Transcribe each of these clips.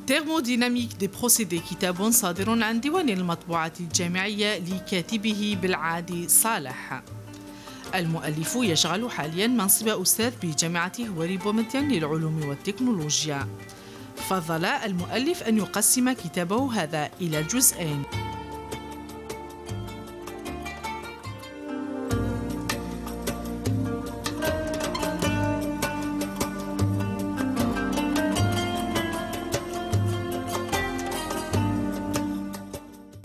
ترموديناميك دي بروسيدي كتاب صادر عن ديوان المطبوعات الجامعية لكاتبه بالعادي صالح. المؤلف يشغل حاليا منصب أستاذ بجامعة هواري بومدين للعلوم والتكنولوجيا. فضل المؤلف أن يقسم كتابه هذا إلى جزئين.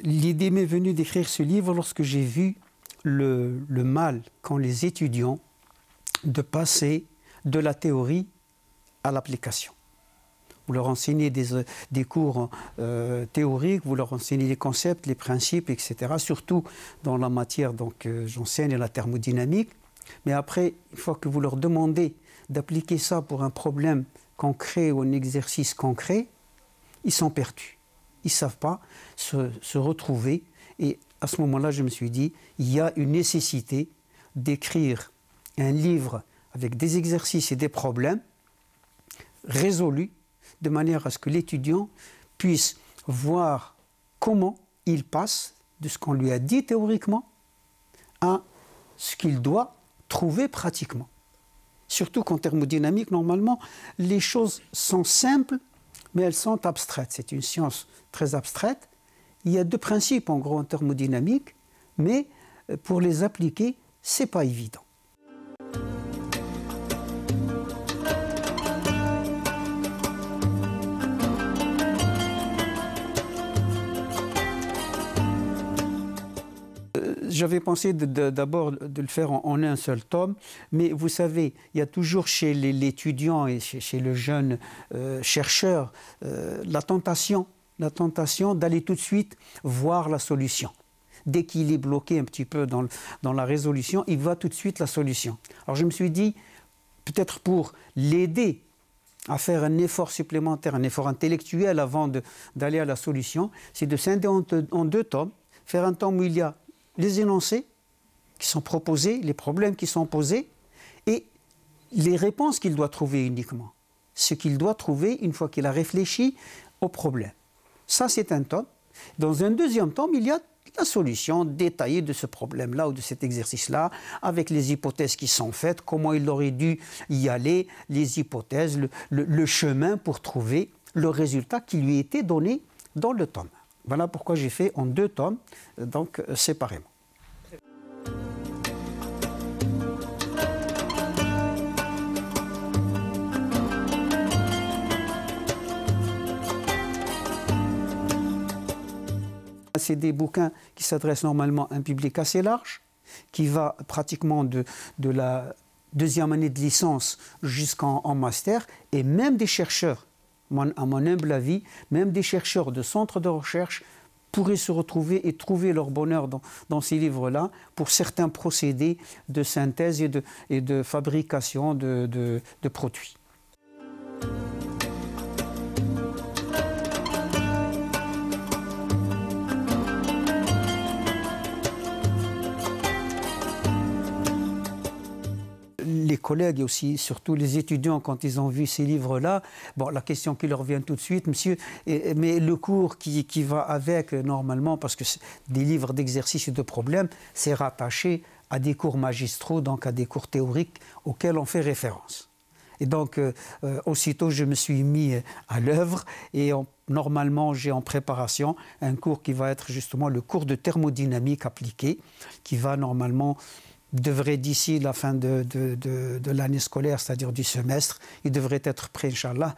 L'idée m'est venue d'écrire ce livre lorsque j'ai vu le mal qu'ont les étudiants de passer de la théorie à l'application. Vous leur enseignez des cours théoriques, vous leur enseignez les concepts, les principes, etc. Surtout dans la matière, donc j'enseigne la thermodynamique. Mais après, une fois que vous leur demandez d'appliquer ça pour un problème concret ou un exercice concret, ils sont perdus. Ils ne savent pas se retrouver. Et à ce moment-là, je me suis dit, il y a une nécessité d'écrire un livre avec des exercices et des problèmes résolus, de manière à ce que l'étudiant puisse voir comment il passe de ce qu'on lui a dit théoriquement à ce qu'il doit trouver pratiquement. Surtout qu'en thermodynamique, normalement, les choses sont simples, mais elles sont abstraites. C'est une science très abstraite. Il y a deux principes en gros en thermodynamique, mais pour les appliquer, ce n'est pas évident. J'avais pensé d'abord de le faire en un seul tome, mais vous savez, il y a toujours chez l'étudiant et chez le jeune chercheur la tentation d'aller tout de suite voir la solution. Dès qu'il est bloqué un petit peu dans la résolution, il voit tout de suite la solution. Alors je me suis dit, peut-être pour l'aider à faire un effort supplémentaire, un effort intellectuel avant d'aller à la solution, c'est de scinder en deux tomes, faire un tome où il y a les énoncés qui sont proposés, les problèmes qui sont posés et les réponses qu'il doit trouver uniquement. Ce qu'il doit trouver une fois qu'il a réfléchi au problème. Ça, c'est un tome. Dans un deuxième tome, il y a la solution détaillée de ce problème-là ou de cet exercice-là, avec les hypothèses qui sont faites, comment il aurait dû y aller, les hypothèses, le chemin pour trouver le résultat qui lui était donné dans le tome. Voilà pourquoi j'ai fait en deux tomes, donc séparément. C'est des bouquins qui s'adressent normalement à un public assez large, qui va pratiquement de la deuxième année de licence jusqu'en master, et même des chercheurs. À mon humble avis, même des chercheurs de centres de recherche pourraient se retrouver et trouver leur bonheur dans ces livres-là pour certains procédés de synthèse et de fabrication de produits. Les collègues et aussi, surtout les étudiants, quand ils ont vu ces livres-là, bon, la question qui leur vient tout de suite, monsieur, mais le cours qui va avec, normalement, parce que des livres d'exercices et de problèmes, c'est rattaché à des cours magistraux, donc à des cours théoriques auxquels on fait référence. Et donc, aussitôt, je me suis mis à l'œuvre et normalement, j'ai en préparation un cours qui va être justement le cours de thermodynamique appliquée, qui va normalement devrait d'ici la fin de l'année scolaire, c'est-à-dire du semestre, il devrait être prêt, Inch'Allah.